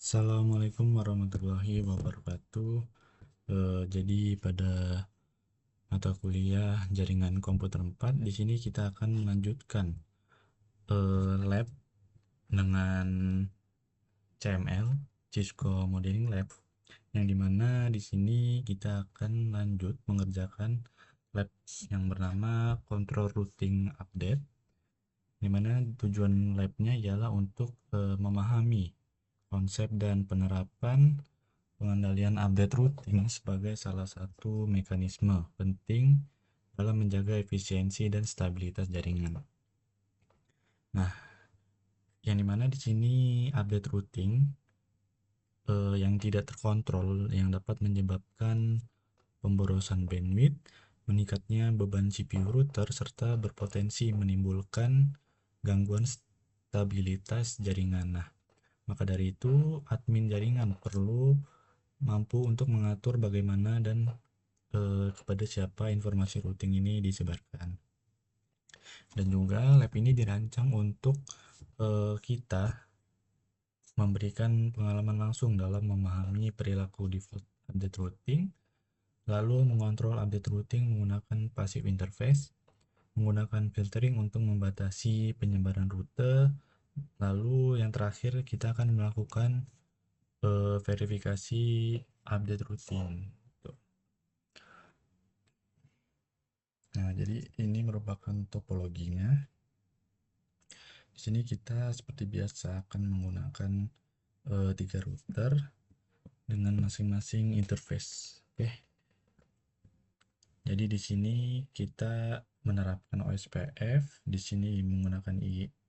Assalamualaikum warahmatullahi wabarakatuh. Jadi pada mata kuliah Jaringan Komputer 4 di sini kita akan melanjutkan lab dengan CML, Cisco Modeling Lab, yang dimana di sini kita akan lanjut mengerjakan lab yang bernama Control Routing Update, dimana tujuan labnya ialah untuk memahami konsep dan penerapan pengendalian update routing sebagai salah satu mekanisme penting dalam menjaga efisiensi dan stabilitas jaringan. Nah, yang dimana di sini update routing yang tidak terkontrol yang dapat menyebabkan pemborosan bandwidth, meningkatnya beban CPU router, serta berpotensi menimbulkan gangguan stabilitas jaringan. Nah, maka dari itu admin jaringan perlu mampu untuk mengatur bagaimana dan kepada siapa informasi routing ini disebarkan. Dan juga lab ini dirancang untuk kita memberikan pengalaman langsung dalam memahami perilaku default update routing, lalu mengontrol update routing menggunakan passive interface, menggunakan filtering untuk membatasi penyebaran rute, lalu yang terakhir kita akan melakukan verifikasi update routing. Nah, jadi ini merupakan topologinya. Di sini kita seperti biasa akan menggunakan 3 router dengan masing-masing interface. Oke. Jadi di sini kita menerapkan OSPF, di sini menggunakan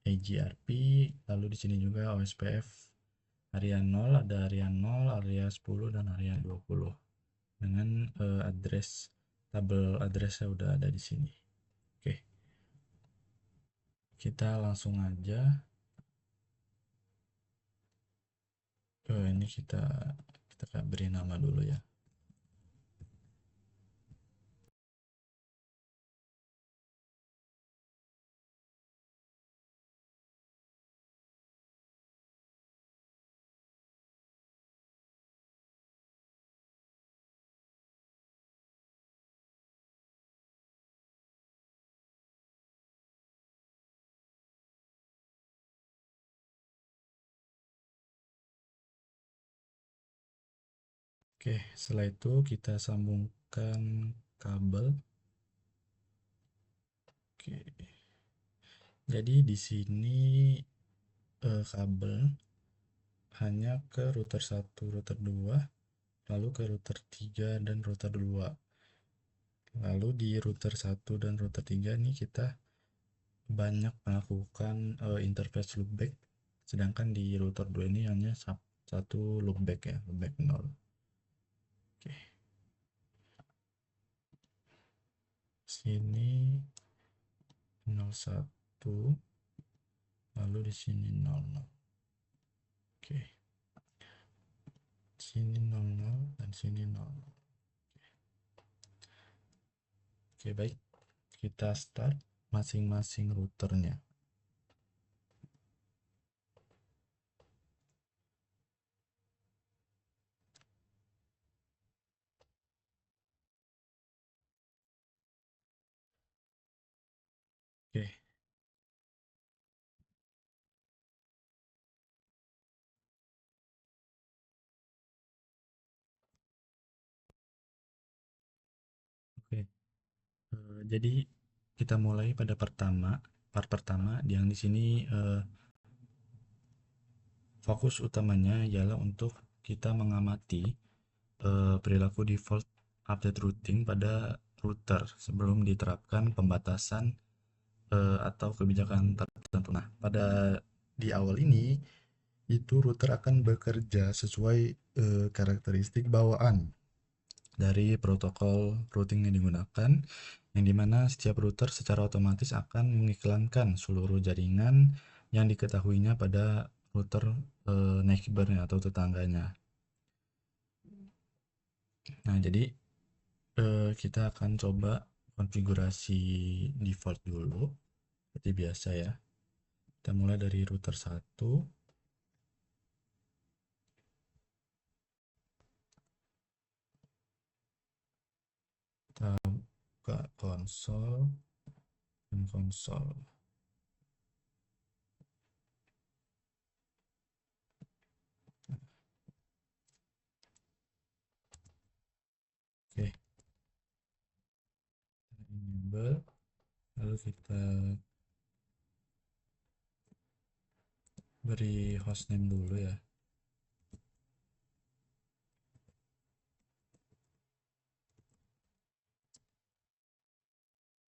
EGRP, lalu di sini juga OSPF area 0, ada area 0, area 10 dan area 20 dengan tabel addressnya udah ada di sini. Oke. Kita langsung aja ini kita beri nama dulu ya. Oke, setelah itu kita sambungkan kabel. Oke. Jadi di sini kabel hanya ke router 1, router 2, lalu ke router 3 dan router 2. Lalu di router 1 dan router 3 ini kita banyak melakukan interface loopback, sedangkan di router 2 ini hanya satu loopback ya, loopback 0. Oke. Sini 01, lalu di sini 00. Oke. Sini 00 dan sini 00. Oke, baik. Kita start masing-masing routernya. Oke. Oke. Jadi kita mulai pada part pertama yang di sini fokus utamanya ialah untuk kita mengamati perilaku default update routing pada router sebelum diterapkan pembatasan atau kebijakan tertentu. Nah, pada di awal ini itu router akan bekerja sesuai karakteristik bawaan dari protokol routing yang digunakan, yang dimana setiap router secara otomatis akan mengiklankan seluruh jaringan yang diketahuinya pada router neighbornya atau tetangganya. Nah, jadi kita akan coba konfigurasi default dulu seperti biasa ya. Kita mulai dari router 1. kita buka konsol dan konsol. Oke, enable, lalu kita beri hostname dulu ya.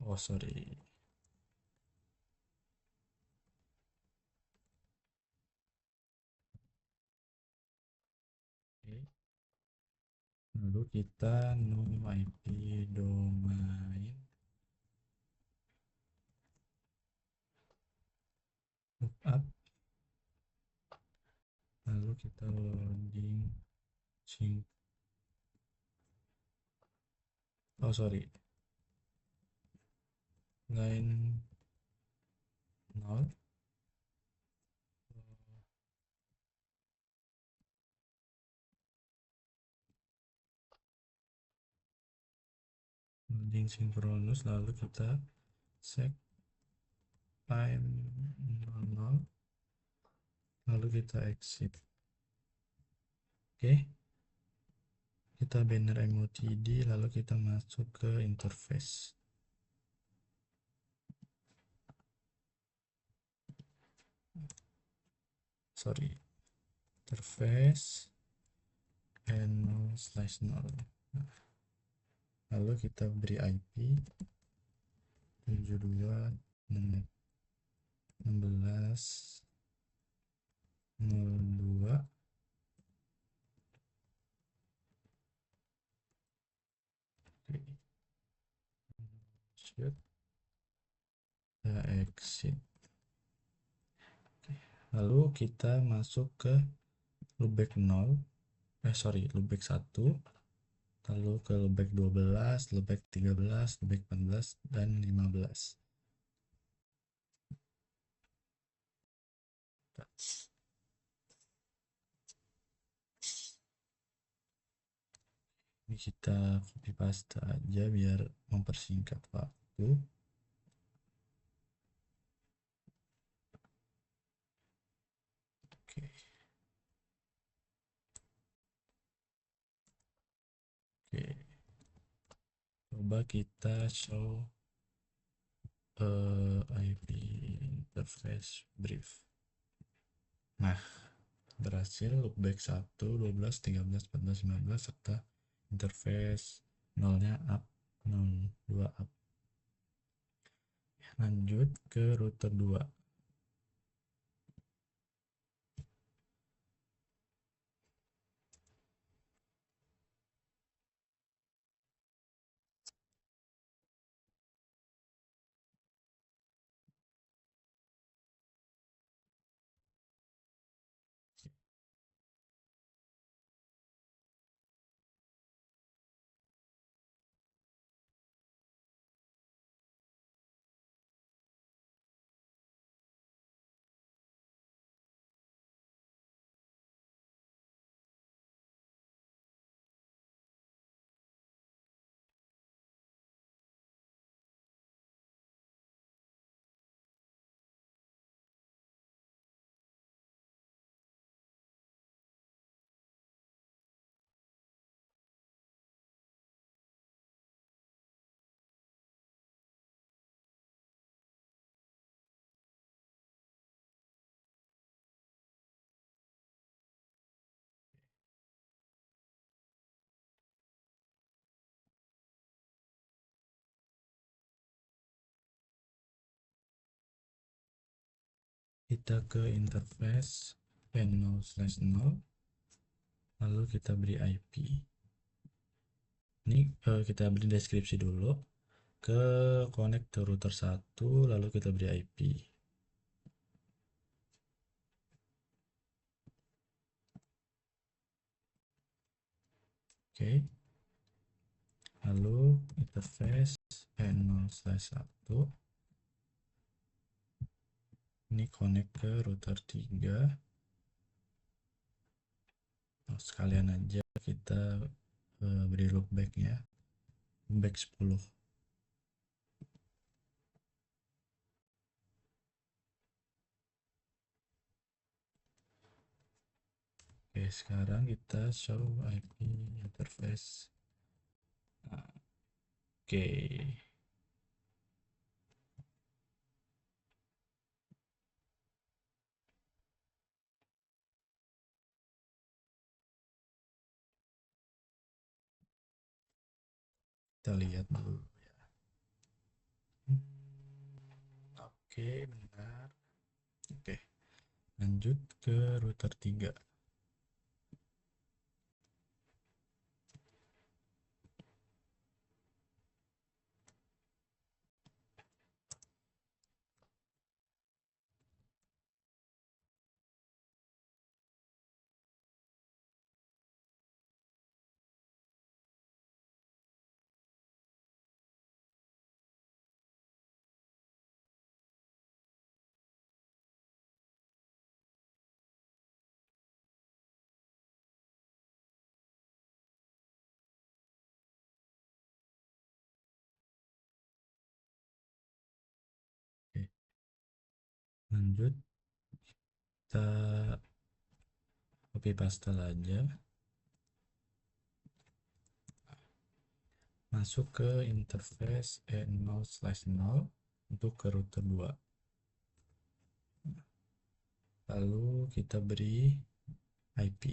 Oh sorry. Oke. Lalu kita nom IP domain lookup, lalu kita loading sync. Oh sorry, line 0, loading sinkronus, lalu kita set time 00, lalu kita exit. Oke, kita banner MOTD, lalu kita masuk ke interface. Sorry, interface and 0/0. Lalu kita beri IP 72.16.02. Oke, shoot, kita exit. Oke. Lalu kita masuk ke loopback 0, loopback 1, lalu ke loopback 12, loopback 13, loopback 14, dan 15. Ini kita copy paste aja biar mempersingkat waktu. Oke. Oke. Coba kita show IP interface brief. Nah, berhasil loopback 1, 12, 13, 14, 15 serta interface 0-nya up, 02 up. Lanjut ke router 2. Kita ke interface n0/0, lalu kita beri IP. Ini kita beri deskripsi dulu. Ke connect ke router 1, lalu kita beri IP. Oke. Lalu interface n0/1. Ini connect ke router 3. Nah, sekalian aja kita beri loopback ya loopback 10. Oke, sekarang kita show IP interface. Nah, oke, kita lihat dulu ya. Oke, benar. Oke, lanjut ke router 3. Oke, lanjut kita copy paste aja, masuk ke interface n0/0 untuk ke router 2. Lalu kita beri IP.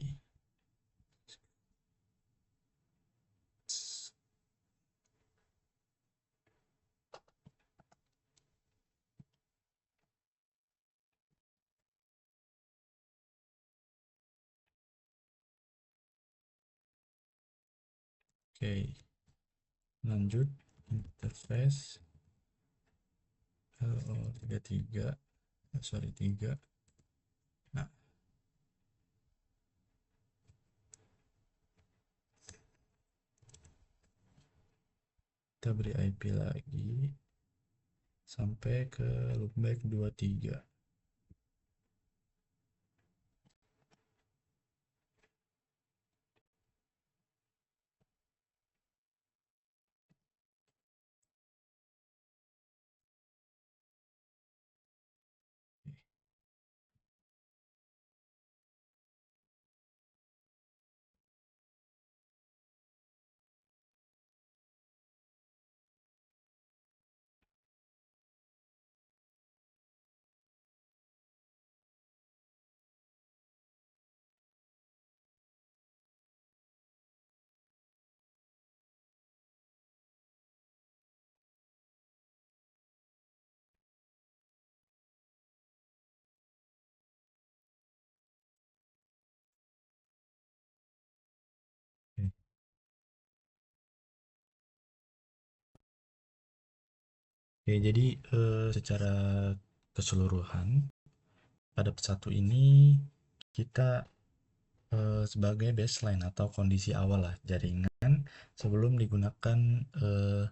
Oke, lanjut interface LO33, sorry 3. Nah, kita beri IP lagi sampai ke loopback 23. Oke. Oke, jadi secara keseluruhan pada satu ini kita sebagai baseline atau kondisi awal lah jaringan sebelum digunakan eh,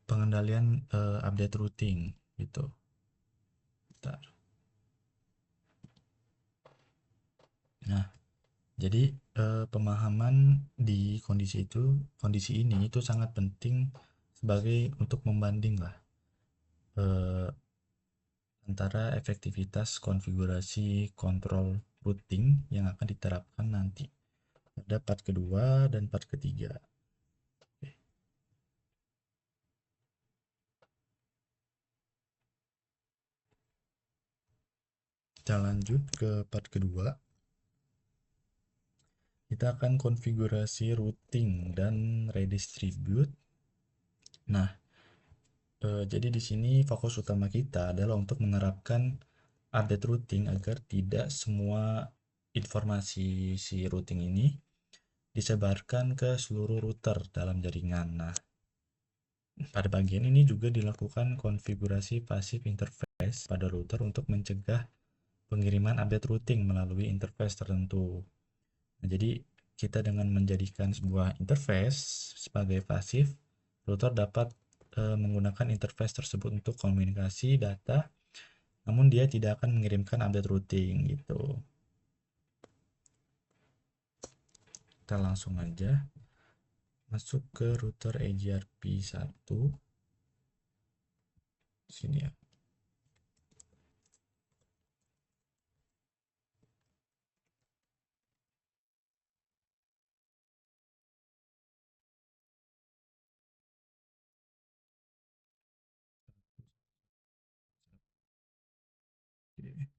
pengendalian update routing gitu. Bentar. Nah, jadi pemahaman di kondisi ini itu sangat penting sebagai untuk membanding lah eh, antara efektivitas konfigurasi kontrol routing yang akan diterapkan nanti pada part kedua dan part ketiga. Oke, kita lanjut ke part kedua. Kita akan konfigurasi routing dan redistribute. Nah, jadi di sini fokus utama kita adalah untuk menerapkan update routing agar tidak semua informasi si routing ini disebarkan ke seluruh router dalam jaringan. Nah, pada bagian ini juga dilakukan konfigurasi passive interface pada router untuk mencegah pengiriman update routing melalui interface tertentu. Nah, jadi kita dengan menjadikan sebuah interface sebagai pasif, router dapat menggunakan interface tersebut untuk komunikasi data namun dia tidak akan mengirimkan update routing gitu. Kita langsung aja masuk ke router EGRP1 sini ya. Oke.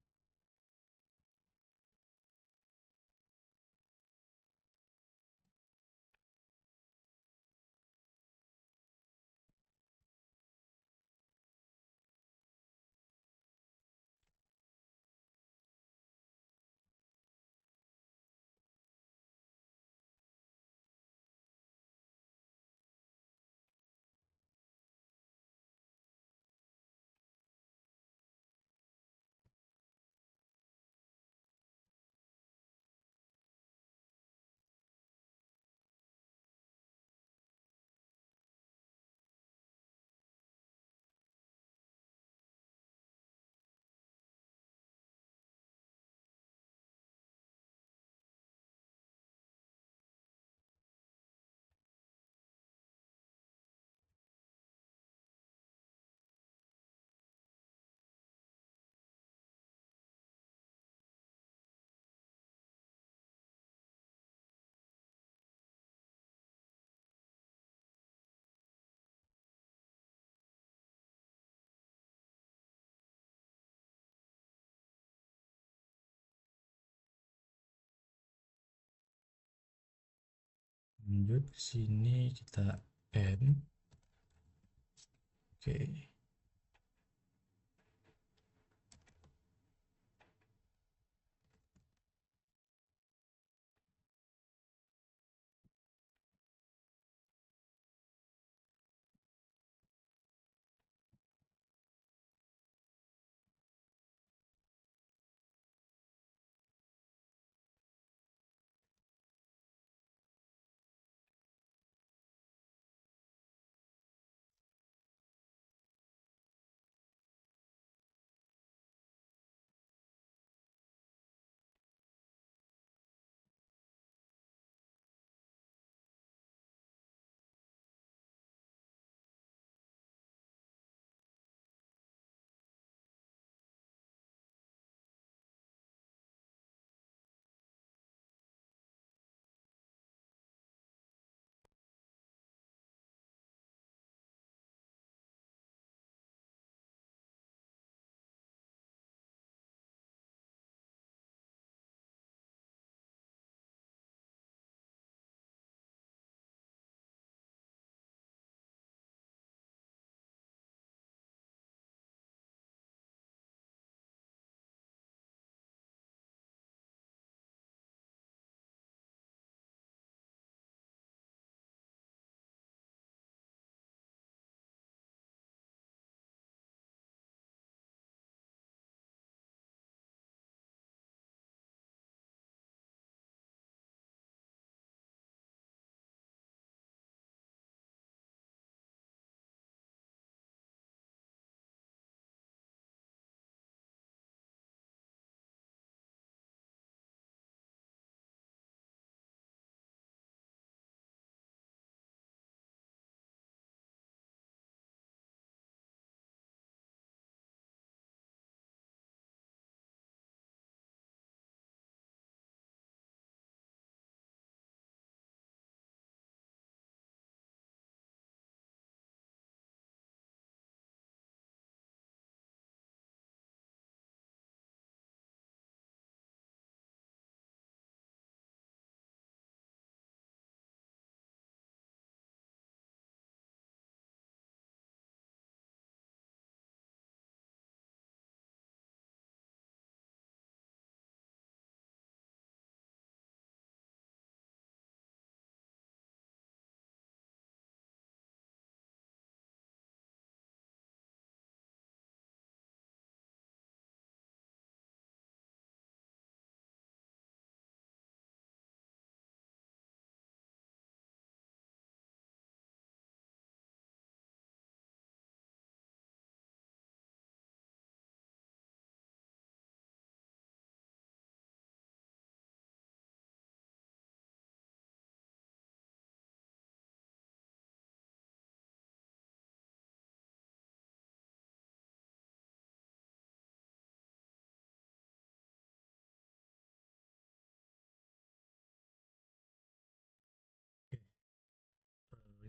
Lanjut ke sini kita add. Oke.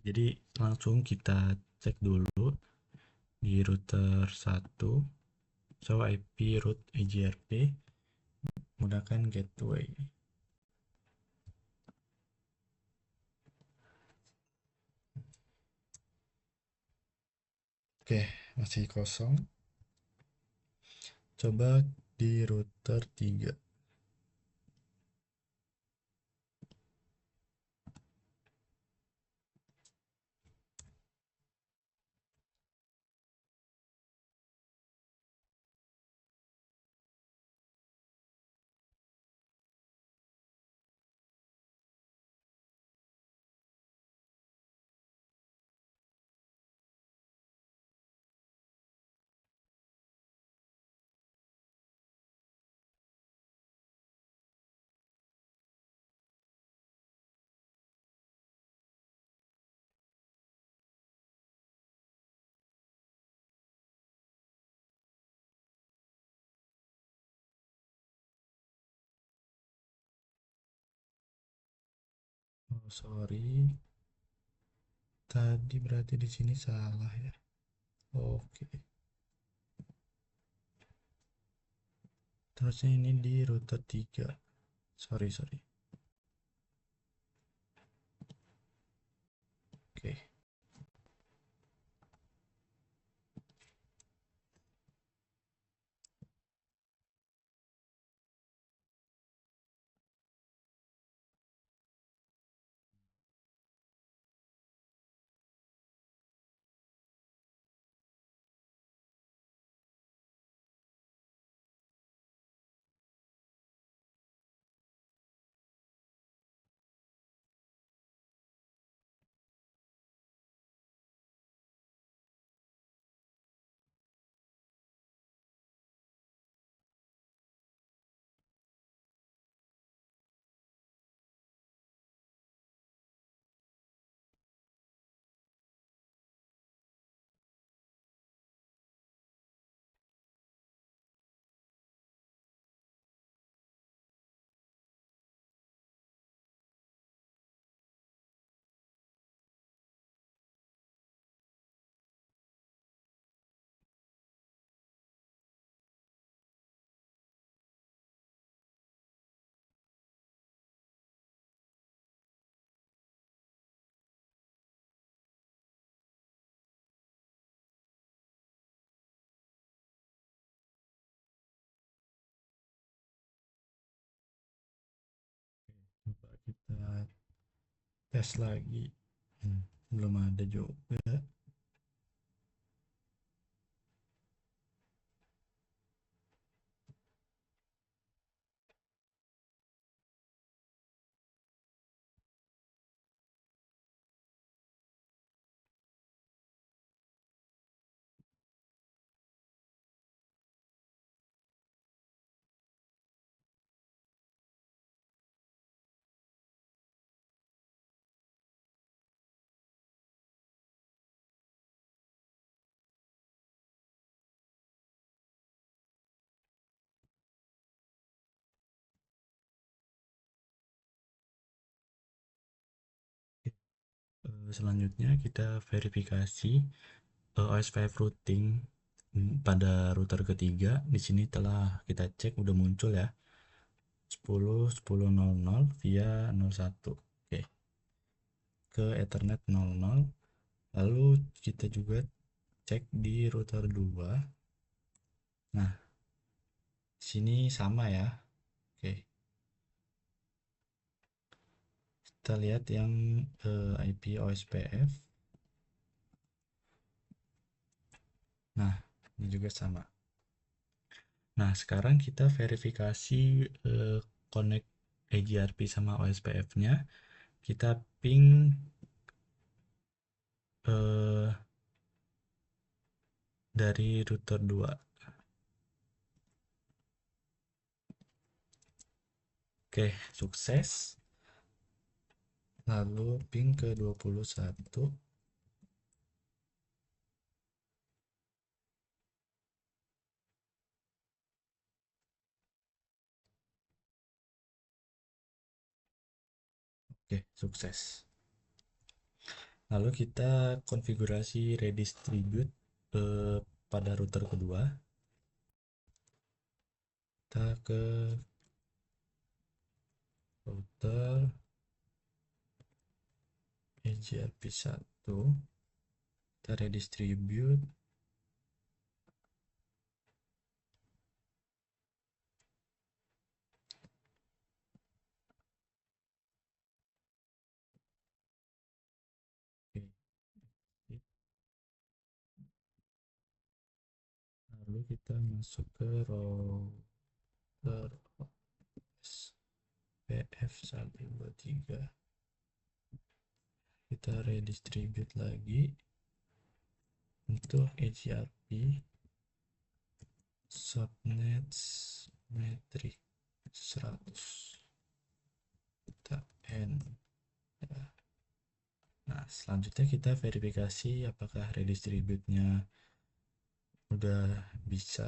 Jadi langsung kita cek dulu di router satu, show IP route EGRP, menggunakan gateway. Oke, masih kosong. Coba di router 3. Oh, sorry. Tadi berarti di sini salah ya. Oke. Terusnya ini di router 3. Sorry, sorry. Oke. Coba kita tes lagi. Belum ada juga. Selanjutnya kita verifikasi OSPF routing pada router ketiga. Di sini telah kita cek udah muncul ya, 10.10.00 via 01. Oke, ke Ethernet 00. Lalu kita juga cek di router 2. Nah, sini sama ya. Oke, kita lihat yang IP OSPF. Nah, ini juga sama. Nah, sekarang kita verifikasi connect EGRP sama OSPF-nya. Kita ping eh, dari router 2. Oke, sukses. Lalu ping ke 21. Oke, sukses. Lalu kita konfigurasi redistribute pada router kedua. Kita ke router EGRP1, kita redistribute. Lalu kita masuk ke router PF123, kita redistribute lagi untuk EGRP subnets metric 100, kita N ya. Nah, selanjutnya kita verifikasi apakah redistribute-nya udah bisa.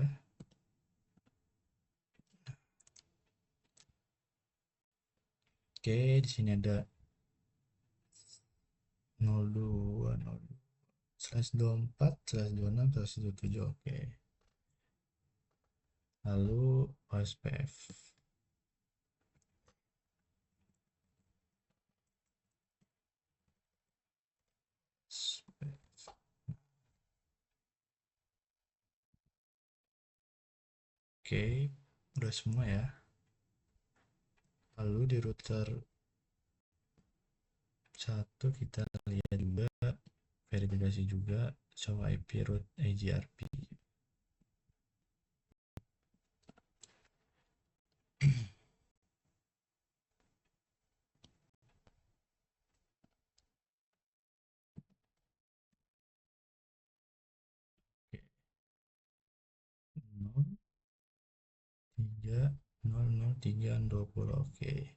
Oke, di sini ada 02/24/26/27. Oke. Lalu OSPF. Oke, udah semua ya. Lalu di router 1 kita lihat juga, verifikasi juga show IP route EGRP. Oke. 0, 3, 0, 0, 3, 20. Oke.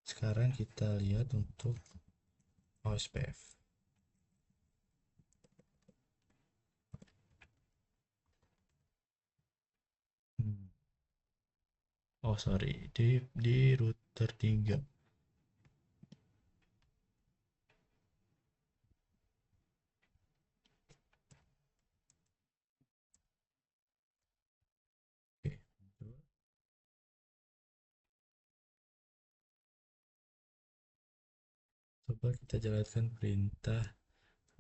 Sekarang kita lihat untuk OSPF. Oh sorry, di router 3. Oke, coba kita jalankan perintah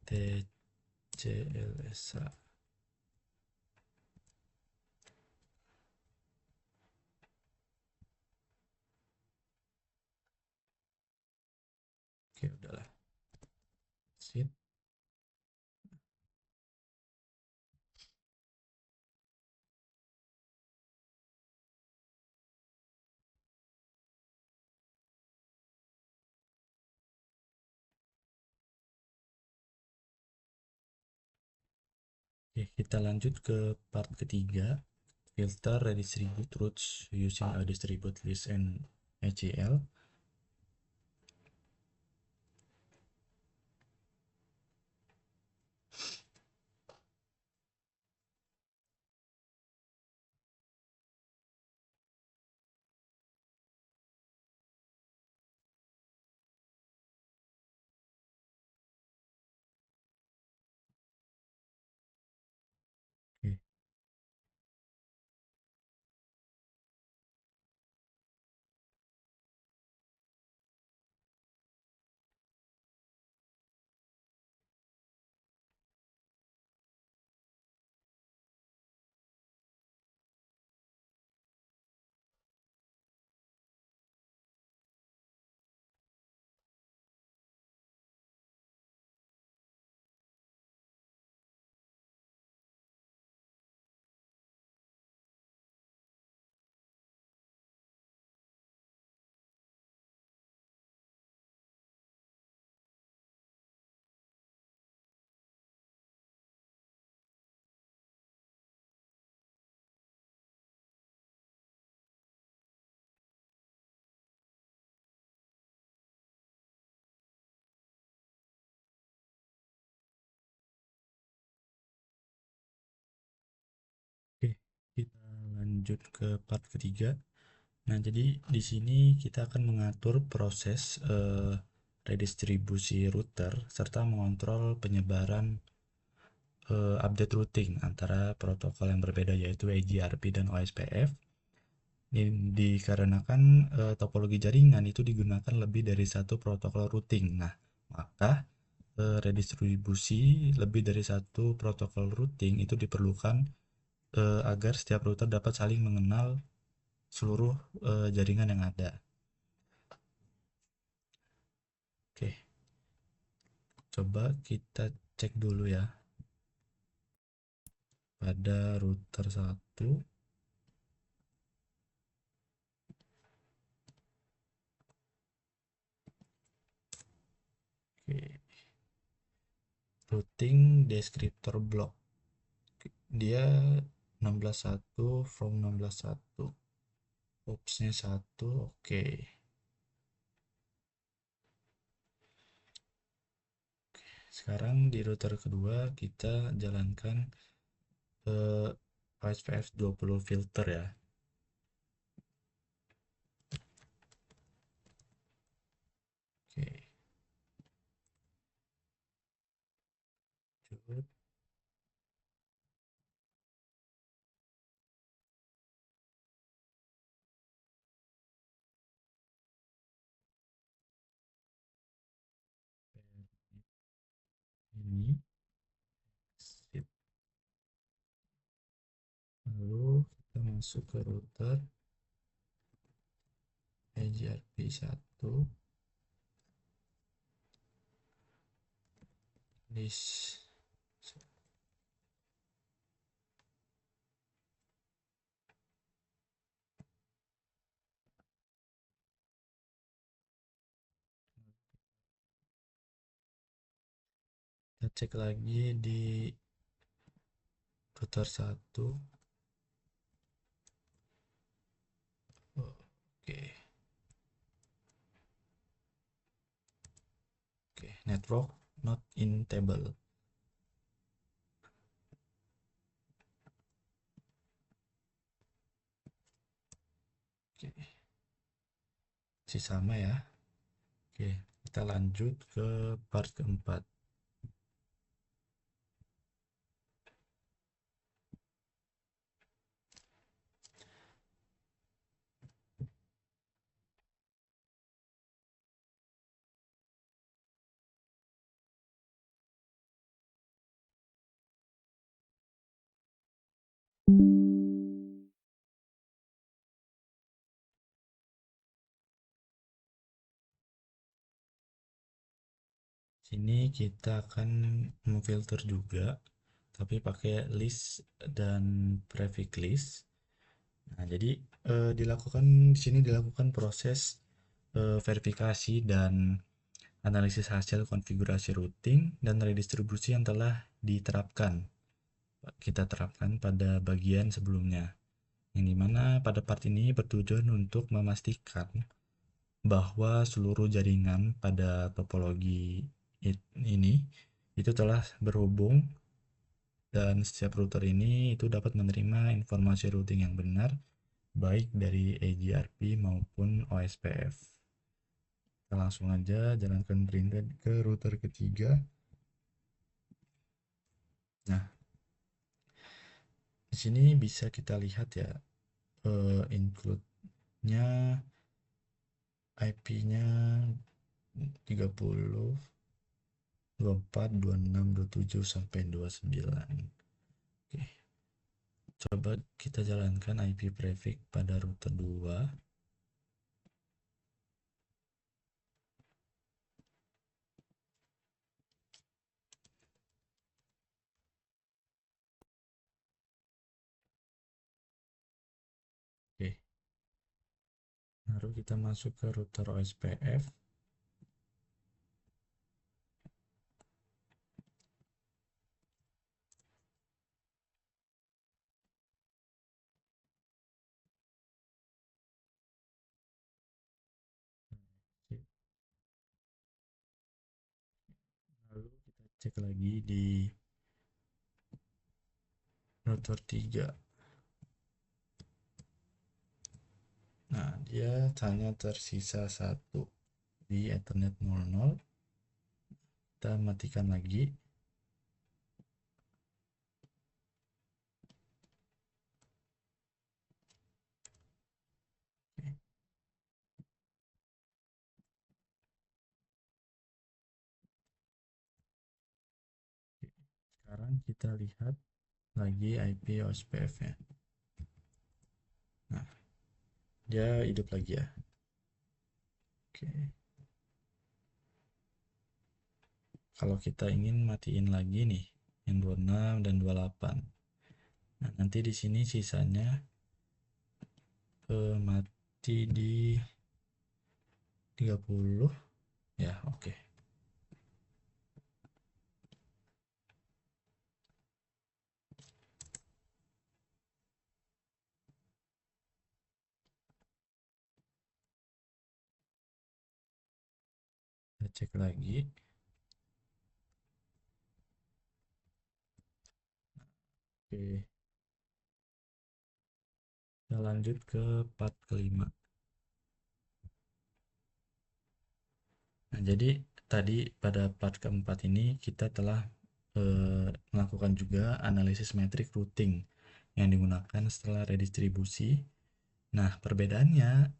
tclsa. Oke, udahlah. Sip. Oke, kita lanjut ke part ketiga, filter redistribute routes using a distribute list and HCL. Oke, oke, kita lanjut ke part ketiga, Nah, jadi di sini kita akan mengatur proses redistribusi router serta mengontrol penyebaran update routing antara protokol yang berbeda yaitu EGRP dan OSPF. Dikarenakan topologi jaringan itu digunakan lebih dari satu protokol routing. Nah, maka redistribusi lebih dari satu protokol routing itu diperlukan agar setiap router dapat saling mengenal seluruh jaringan yang ada. Oke, coba kita cek dulu ya pada router 1. Oke, routing descriptor block. Dia 16.1 from 16.1. Opsnya 1, oke. Sekarang di router kedua kita jalankan OSPF 20 filter ya. Oke, lanjut. Ini sip. Lalu kita masuk ke router EGRP 1 list. Kita cek lagi di router 1. Oke, oke, network not in table. Oke, masih sama ya. Oke, kita lanjut ke part keempat. Sini kita akan memfilter juga, tapi pakai list dan prefix list. Nah, jadi dilakukan proses verifikasi dan analisis hasil konfigurasi routing dan redistribusi yang telah kita terapkan pada bagian sebelumnya. Yang dimana pada part ini bertujuan untuk memastikan bahwa seluruh jaringan pada topologi ini itu telah berhubung dan setiap router ini itu dapat menerima informasi routing yang benar baik dari EGRP maupun OSPF. Kita langsung aja jalankan perintah ke router ketiga. Nah, di sini bisa kita lihat ya include-nya IP-nya 30, 24, 26, 27 sampai 29. Oke. Coba kita jalankan IP prefix pada router 2. Oke. Lalu kita masuk ke router OSPF. Lalu kita cek lagi di router 3. Nah, dia hanya tersisa satu di Ethernet 00. Kita matikan lagi. Sekarang kita lihat lagi IP OSPF-nya. Nah, dia hidup lagi ya. Oke. Kalau kita ingin matiin lagi nih yang 26 dan 28. Nah, nanti di sini sisanya mati di 30 ya. Oke. Kita cek lagi. Oke. Kita lanjut ke part kelima. Nah, jadi tadi pada part keempat ini kita telah melakukan juga analisis metrik routing yang digunakan setelah redistribusi. Nah, perbedaannya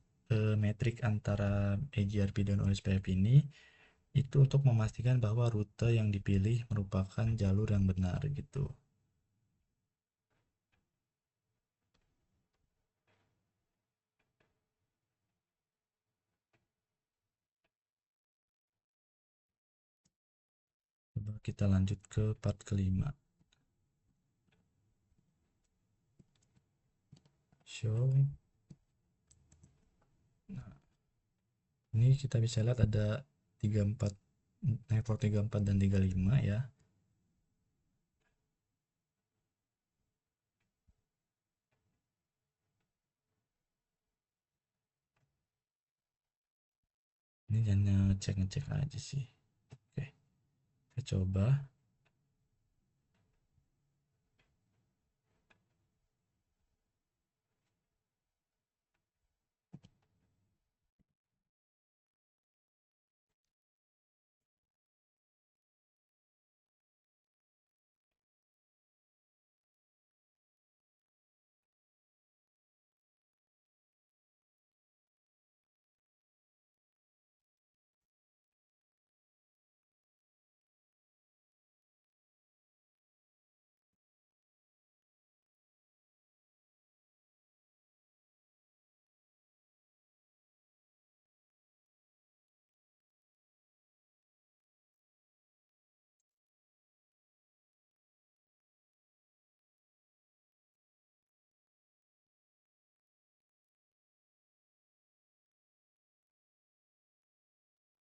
metrik antara EGRP dan OSPF ini itu untuk memastikan bahwa rute yang dipilih merupakan jalur yang benar gitu. Coba kita lanjut ke part kelima. Show. Nah, ini kita bisa lihat ada 34 network 34 dan 35 ya. Ini hanya ngecek-ngecek aja sih. Oke, kita coba.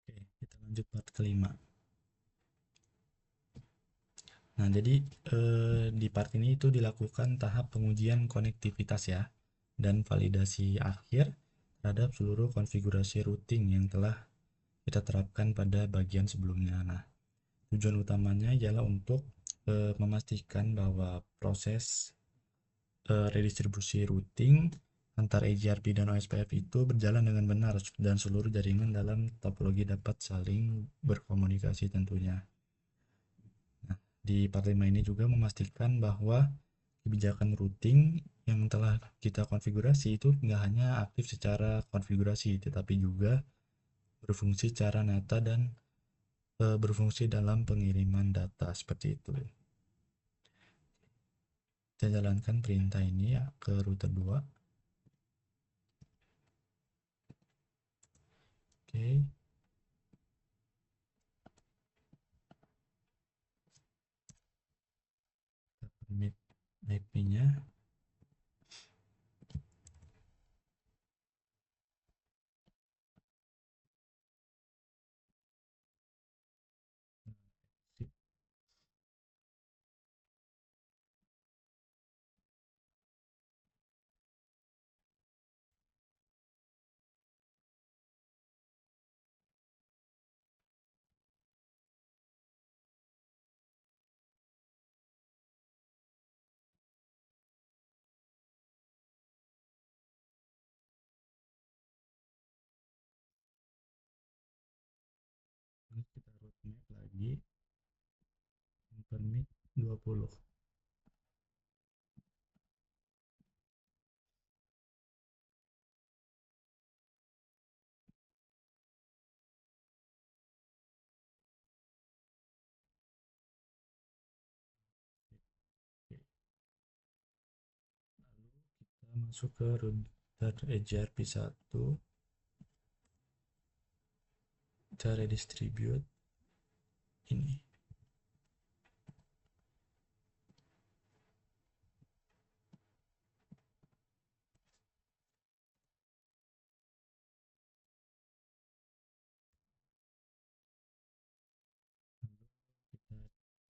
Oke, kita lanjut part kelima. Nah, jadi di part ini itu dilakukan tahap pengujian konektivitas ya, dan validasi akhir terhadap seluruh konfigurasi routing yang telah kita terapkan pada bagian sebelumnya. Nah, tujuan utamanya ialah untuk memastikan bahwa proses redistribusi routing antar EGRP dan OSPF itu berjalan dengan benar dan seluruh jaringan dalam topologi dapat saling berkomunikasi tentunya. Nah, di part 5 ini juga memastikan bahwa kebijakan routing yang telah kita konfigurasi itu nggak hanya aktif secara konfigurasi, tetapi juga berfungsi secara nyata dan berfungsi dalam pengiriman data seperti itu. Kita jalankan perintah ini ya ke router 2. Oke, kita permit IP-nya. terus kita roadmap lagi permit 20. Oke, lalu kita masuk ke router EJRP1, kita redistribute ini. Lalu kita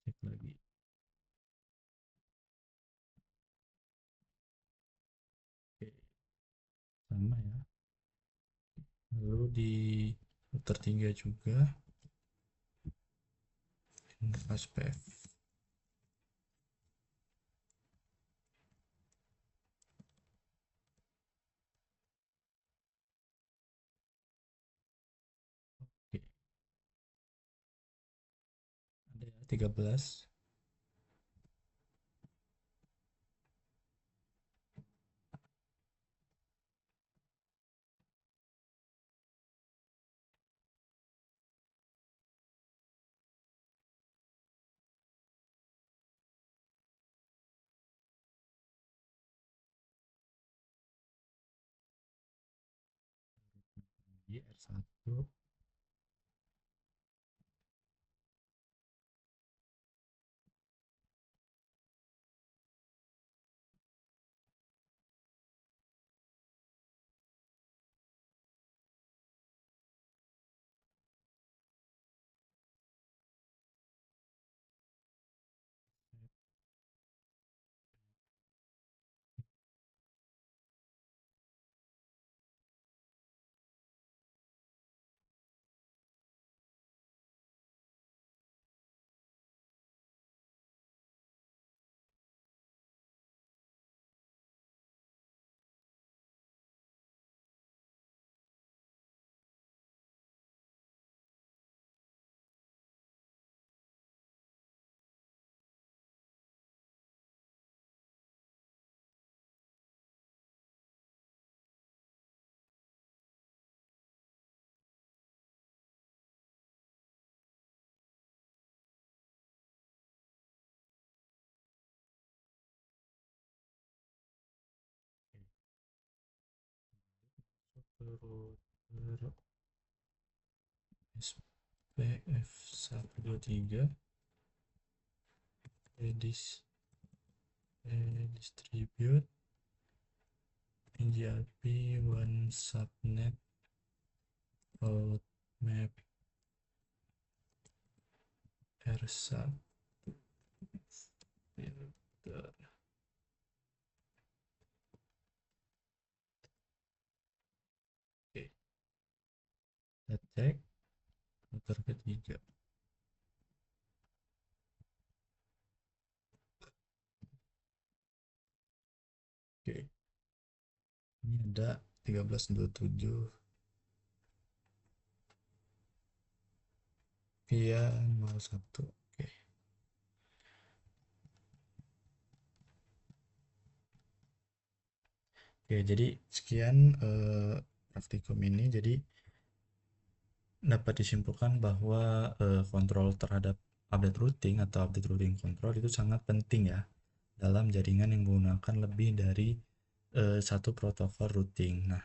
cek lagi. Oke, sama ya. Lalu di router 3 juga SPF. Oke, ada ya 13. Di R1 router SPF123 redistribute NGRP1 subnet roadmap R1 filter. Oke, kita cek router ketiga. Oke, ini ada 1327 via 01. Oke. Oke, jadi sekian praktikum ini. Jadi dapat disimpulkan bahwa kontrol terhadap update routing atau update routing control itu sangat penting ya dalam jaringan yang menggunakan lebih dari satu protokol routing. Nah,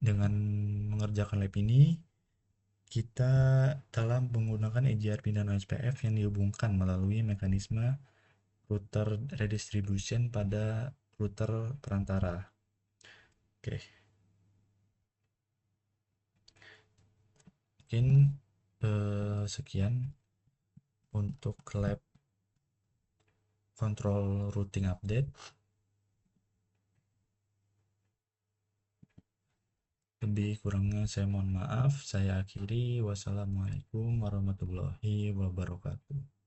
dengan mengerjakan lab ini kita telah menggunakan EJRP dan SPF yang dihubungkan melalui mekanisme router redistribution pada router perantara. Oke, mungkin sekian untuk lab kontrol routing update. Lebih kurangnya saya mohon maaf. Saya akhiri. Wassalamualaikum warahmatullahi wabarakatuh.